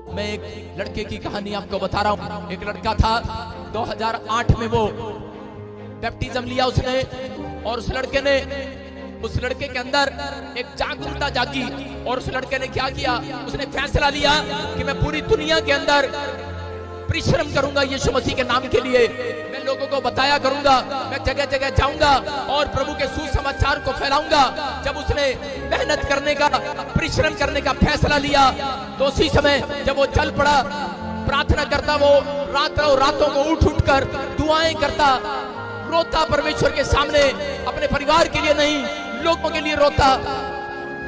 मैं एक लड़के की कहानी आपको बता रहा हूँ। एक लड़का था, 2008 में वो बैप्टिज्म लिया उसने, और उस लड़के के अंदर एक जागरूकता जागी, और उस लड़के ने क्या किया, उसने फैसला लिया कि मैं पूरी दुनिया के अंदर परिश्रम करूंगा यीशु मसीह के नाम के लिए। मैं लोगों को बताया करूंगा, मैं जगह जगह जाऊंगा और प्रभु के सुसमाचार को फैलाऊंगा। जब उसने मेहनत करने का, परिश्रम करने का फैसला लिया, तो उसी समय जब वो चल पड़ा, प्रार्थना करता, वो रातों को उठ कर दुआएं करता, रोता परमेश्वर के सामने, अपने परिवार के लिए नहीं, लोगों के लिए रोता,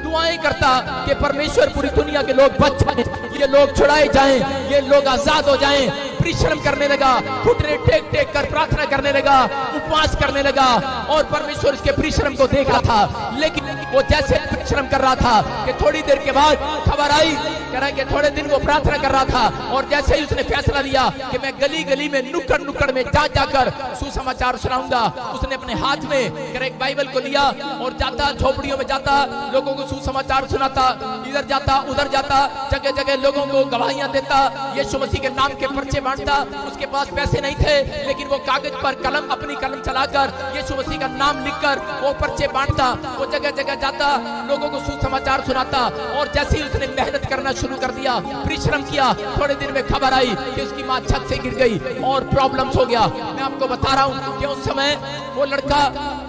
दुआएं करता कि परमेश्वर पूरी दुनिया के लोग बच जाएं, ये लोग छुड़ाए जाएं, ये लोग आजाद हो जाएं। परिश्रम करने लगा, घुटने टेक कर प्रार्थना करने लगा, उपवास करने लगा, और परमेश्वर इसके परिश्रम को देख रहा था। लेकिन वो जैसे परिश्रम कर रहा था कि थोड़ी देर के बाद खबर आई, कह रहा है कि थोड़े दिन वो प्रार्थना कर रहा था, और जैसे ही उसने फैसला लिया कि मैं गली गली में, नुक्कड़ में जाकर सुसमाचार सुनाऊंगा, उसने अपने हाथ में एक बाइबल को लिया और जाता, झोपड़ियों में जाता, लोगों को सुसमाचार सुनाता, इधर जाता उधर जाता, जगह जगह लोगों को गवाहियां देता, यीशु मसीह के नाम के पर्चे बांटता। उसके पास पैसे नहीं थे, लेकिन वो कागज पर अपनी कलम चलाकर यीशु मसीह का नाम लिखकर वो पर्चे बांटता, वो जगह जगह जाता, लोगों को सुसमाचार सुनाता। और जैसे ही उसने मेहनत करना शुरू कर दिया, परिश्रम किया, थोड़े दिन में खबर आई कि उसकी माँ छत से गिर गई और प्रॉब्लम्स हो गया। मैं आपको बता रहा हूँ कि उस समय वो लड़का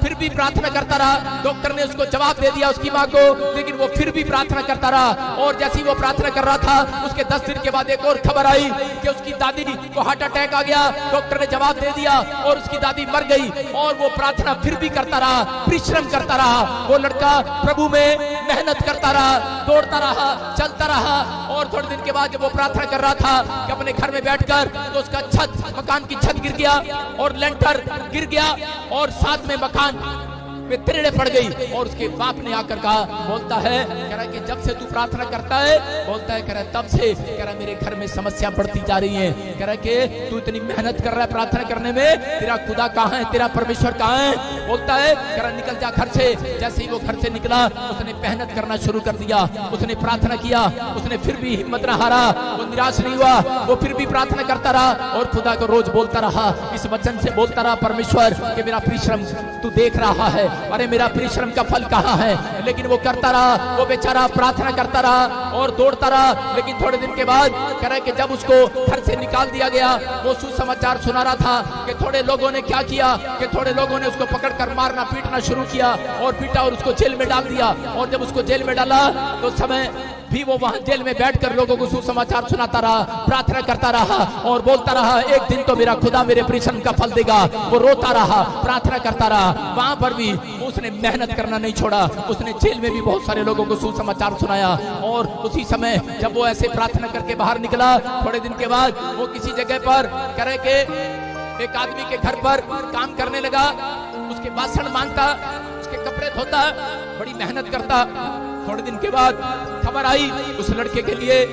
फिर भी प्रार्थना करता रहा। डॉक्टर ने उसको जवाब दे दिया, उसकी माँ को, लेकिन वो फिर भी प्रार्थना करता रहा। और जैसे ही वो प्रार्थना कर रहा था, उसके 10 दिन के बाद एक और खबर आई कि उसकी दादी को हार्ट अटैक आ गया। डॉक्टर ने जवाब दे दिया और उसकी दादी मर गई। और वो प्रार्थना फिर भी करता रहा, परिश्रम करता रहा। वो लड़का प्रभु में मेहनत करता रहा, दौड़ता रहा, चलता रहा। और थोड़े दिन के बाद जब वो प्रार्थना कर रहा था कि अपने घर में बैठकर, तो उसका मकान की छत गिर गया और लेंटर गिर गया, और साथ में मकान में तिरड़े पड़ गई। और उसके बाप ने आकर कहा, बोलता है, कह रहा है कि जब से तू प्रार्थना करता है, बोलता है, कह रहा है तब से, कह रहा है मेरे घर में समस्या बढ़ती जा रही है। कह रहा है कि तू इतनी मेहनत कर रहा है प्रार्थना करने में, तेरा खुदा कहाँ है, तेरा परमेश्वर कहाँ है? बोलता है, कह रहा निकल जा घर से। जैसे ही वो घर से निकला, उसने मेहनत करना शुरू कर दिया, उसने प्रार्थना किया, उसने फिर भी हिम्मत न हारा, वो निराश नहीं हुआ, वो फिर भी प्रार्थना करता रहा और खुदा को रोज बोलता रहा, इस वचन से बोलता रहा, परमेश्वर कि मेरा परिश्रम तू देख रहा है, अरे मेरा परिश्रम का फल कहाँ है? लेकिन वो करता रहा, वो बेचारा प्रार्थना करता रहा और दौड़ता रहा। लेकिन थोड़े दिन के बाद कह रहा है कि जब उसको घर से निकाल दिया गया, वो सुसमाचार सुना रहा था कि थोड़े लोगों ने क्या किया, कि थोड़े लोगों ने उसको पकड़कर मारना पीटना शुरू किया, और पीटा और उसको जेल में डाल दिया। और जब उसको जेल में डाला, तो उस समय भी वो वहां जेल में बैठकर लोगों को सुसमाचार सुनाता रहा, प्रार्थना करता रहा और बोलता रहा, एक दिन तो मेरा खुदा मेरे परिश्रम का फल देगा। वो रोता रहा, प्रार्थना करता रहा। वहां पर भी उसने मेहनत करना नहीं छोड़ा, उसने जेल में भी बहुत सारे लोगों को सुसमाचार सुनाया। और उसी समय जब वो ऐसे प्रार्थना करके बाहर निकला, थोड़े दिन के बाद वो किसी जगह पर करे के एक आदमी के घर पर काम करने लगा, उसके बासन मांगता, उसके कपड़े धोता, बड़ी मेहनत करता। थोड़े दिन के बाद खबर आई उस लड़के के लिए,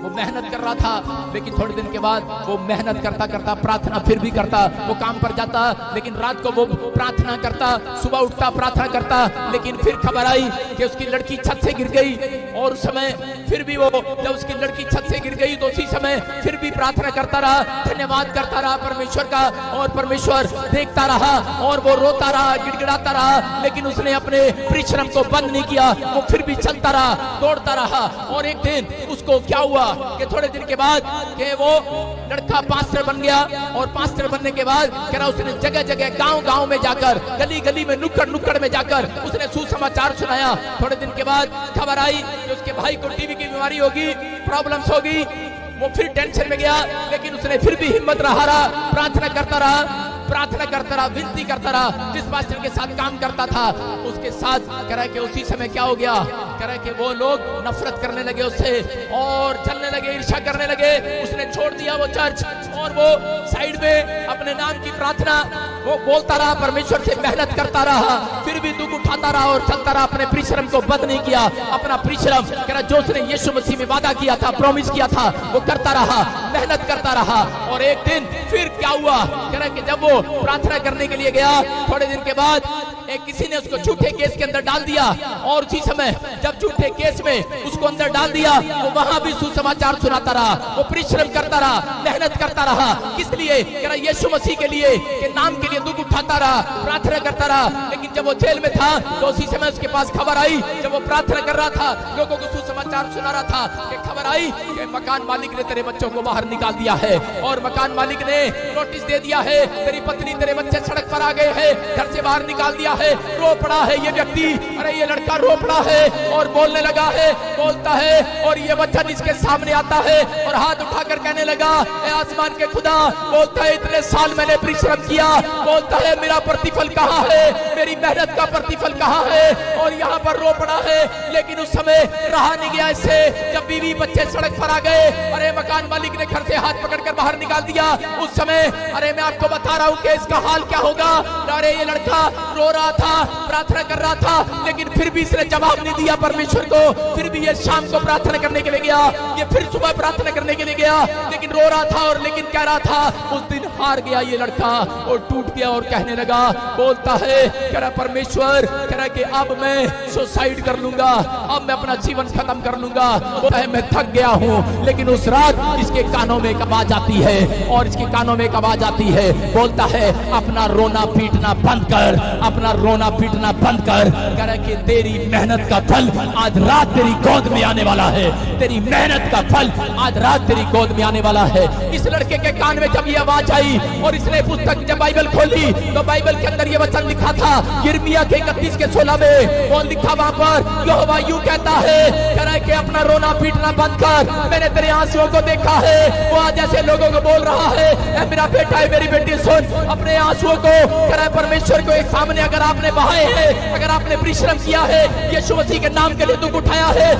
वो मेहनत कर रहा था, लेकिन थोड़े दिन के बाद वो मेहनत करता करता प्रार्थना फिर भी करता, वो काम पर जाता, लेकिन रात को वो प्रार्थना करता, सुबह उठता प्रार्थना करता। लेकिन फिर खबर आई कि उसकी लड़की छत से गिर गई, और उस समय फिर भी वो, जब उसकी लड़की छत से गिर गई, तो उसी समय फिर भी प्रार्थना करता रहा, धन्यवाद करता रहा परमेश्वर का, और परमेश्वर देखता रहा, और वो रोता रहा, गिड़गिड़ाता रहा। लेकिन उसने अपने परिश्रम को बंद नहीं किया, वो फिर भी चलता रहा, दौड़ता रहा। और एक दिन उसको क्या हुआ कि थोड़े दिन के बाद कि वो लड़का पास्टर बन गया, और पास्टर बनने के बाद कह रहा उसने जगह जगह गांव में जाकर, गली गली में, नुक्कड़ में जाकर उसने सुसमाचार सुनाया। थोड़े दिन के बाद खबर आई कि उसके भाई को टीबी की बीमारी होगी, प्रॉब्लम्स होगी। वो फिर टेंशन में गया, लेकिन उसने फिर भी हिम्मत न हारा, प्रार्थना करता रहा, विनती करता रहा। जिस पास्टर के साथ काम करता था, उसके साथ कह रहा है कि उसी समय क्या हो गया, कह रहा है कि वो लोग नफरत करने लगे उससे और चलने लगे, ईर्ष्या करने लगे। उसने छोड़ दिया वो चर्च, और वो साइड में अपने नाम की प्रार्थना वो बोलता रहा, परमेश्वर से मेहनत करता रहा, फिर भी दुख उठाता रहा और चलता रहा। अपने परिश्रम को बंद नहीं किया, अपना परिश्रम कह रहा जो उसने यीशु मसीह में वादा किया था, प्रॉमिस किया था, वो करता रहा, मेहनत करता रहा। और एक दिन फिर क्या हुआ, कह रहा कि जब वो प्रार्थना करने के लिए गया, थोड़े दिन के बाद एक किसी ने उसको झूठे केस के अंदर डाल दिया और उसी समय जब झूठे केस में उसको अंदर डाल दिया वो वहां भी सुसमाचार सुनाता रहा, वो परिश्रम करता रहा, मेहनत करता रहा। किस लिए? कह रहा यीशु मसीह के लिए, के नाम के लिए दुख उठाता रहा, प्रार्थना करता रहा। लेकिन जब वो जेल में था तो उसी समय उसके पास खबर आई, जब वो प्रार्थना कर रहा था, लोगों को सुसमाचार सुना रहा था, कि खबर आई कि मकान मालिक ने तेरे बच्चों को बाहर निकाल दिया है और मकान मालिक ने नोटिस दे दिया है, तेरी पत्नी तेरे बच्चे सड़क पर आ गए हैं, घर से बाहर निकाल दिया है। रो पड़ा है ये व्यक्ति, अरे ये लड़का रो पड़ा है और बोलने लगा है, बोलता है और ये वचन इसके सामने आता है और हाथ उठाकर कहने लगा, ए आसमान के खुदा, बोलता है इतने साल मैंने परिश्रम किया, बोलता है मेरा प्रतिफल कहाँ है, मेरी मेहनत का प्रतिफल कहाँ है। और यहाँ पर रो पड़ा है। लेकिन उस समय रहा नहीं गया इससे, जब बीवी बच्चे सड़क पर आ गए, अरे मकान मालिक ने घर से हाथ पकड़कर बाहर निकाल दिया। उस समय अरे मैं आपको बता रहा हूँ कि इसका हाल क्या होगा। अरे ये लड़का रो रहा था, प्रार्थना कर रहा था, लेकिन फिर भी इसने जवाब नहीं दिया परमेश्वर को। फिर भी ये शाम को प्रार्थना करने के लिए गया, ये फिर सुबह प्रार्थना करने के लिए गया, लेकिन रो रहा था और लेकिन कह रहा था, उस दिन हार गया ये लड़का और टूट गया और कहने लगा, बोलता है, कह रहा परमेश्वर, कह रहा कि अब मैं सुसाइड कर लूंगा, अब मैं अपना जीवन खत्म कर लूंगा। बोलता है मैं थक गया हूँ। लेकिन उस रात इसके कानों में एक आवाज आती है और इसके कानों में एक आवाज आती है, बोलता है अपना रोना पीटना बंद कर, अपना रोना पीटना बंद कर। कह रहा कि तेरी मेहनत का फल आज रात तेरी गोद में आने वाला है, तेरी मेहनत का फल आज रात तेरी गोद में आने वाला है। इस लड़के के कान में जब ये आवाज आई और इसने पुस्तक जब बाइबल खोली तो बाइबल के अंदर ये वचन लिखा था, यिर्मयाह के 31 के 16 में वो लिखा, वहां पर यहोवा यूं कहता है, कह रहा है कि अपना रोना पीटना बंद कर, मैंने तेरे आंसुओं को देखा है। वो आज ऐसे लोगों को बोल रहा है, ए मेरा बेटा है, मेरी बेटी सुन, अपने आंसुओं को, कह रहा है परमेश्वर को एक सामने अगर आपने बहाए हैं, अगर आपने परिश्रम किया है, यीशु मसीह के नाम के लिए दुख उठाया है,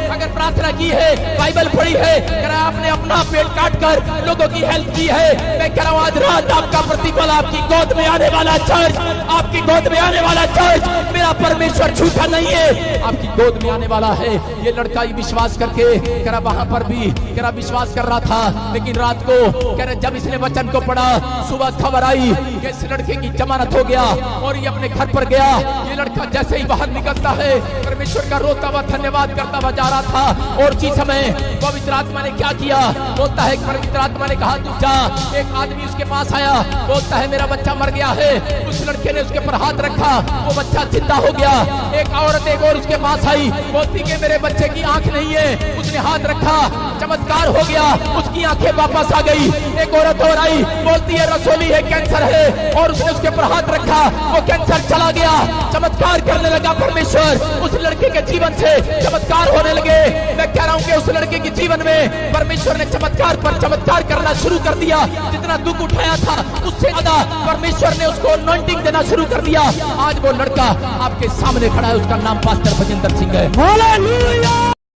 अगर प्रार्थना की है, बाइबल पढ़ी है, कह रहा है आपने अपना पेट काट कर लोगों की हेल्प की है, मैं कह रहा हूं आज रात आपका प्रतिफल आपकी गोद में आने वाला चर्च, आपकी गोद में आने वाला चर्च, मेरा परमेश्वर झूठा नहीं है, आपकी गोद में आने वाला है। ये लड़का ही विश्वास करके, कह रहा वहां पर भी, कह रहा विश्वास कर रहा था। लेकिन रात को, कह रहा जब इसने वचन को पढ़ा, सुबह खबर आई कि इस लड़के की जमानत हो गया और ये अपने घर पर गया। ये लड़का जैसे ही बाहर निकलता है, परमेश्वर का रोता हुआ धन्यवाद करता हुआ जा रहा था। और उसी समय पवित्र आत्मा ने क्या किया, बोलता है पवित्र आत्मा ने कहा तू जा। एक आदमी उसके पास आया, बोलता है मेरा बच्चा मर गया है। उस लड़के ने उसके ऊपर हाथ रखा, वो बच्चा जिंदा हो गया। एक औरत एक और उसके पास आई, बोलती कि मेरे बच्चे की आंख नहीं है। उसने हाथ रखा, चमत्कार हो गया, उसकी आंखें वापस आ गई। एक औरत और आई, बोलती है रसोली है, कैंसर है, और उसने उसके ऊपर हाथ रखा, वो कैंसर चला गया। चमत्कार करने लगा परमेश्वर, उस लड़के के जीवन से चमत्कार होने लगे। मैं कह रहा हूं कि उस लड़के के जीवन में परमेश्वर ने चमत्कार पर चमत्कार करना शुरू कर दिया। जितना दुख उठाया था उससे ज्यादा परमेश्वर ने उसको अनॉइंटिंग देना शुरू कर दिया। आज वो लड़का आपके सामने खड़ा है, उसका नाम पास्टर भजिंदर सिंह है। हालेलुया।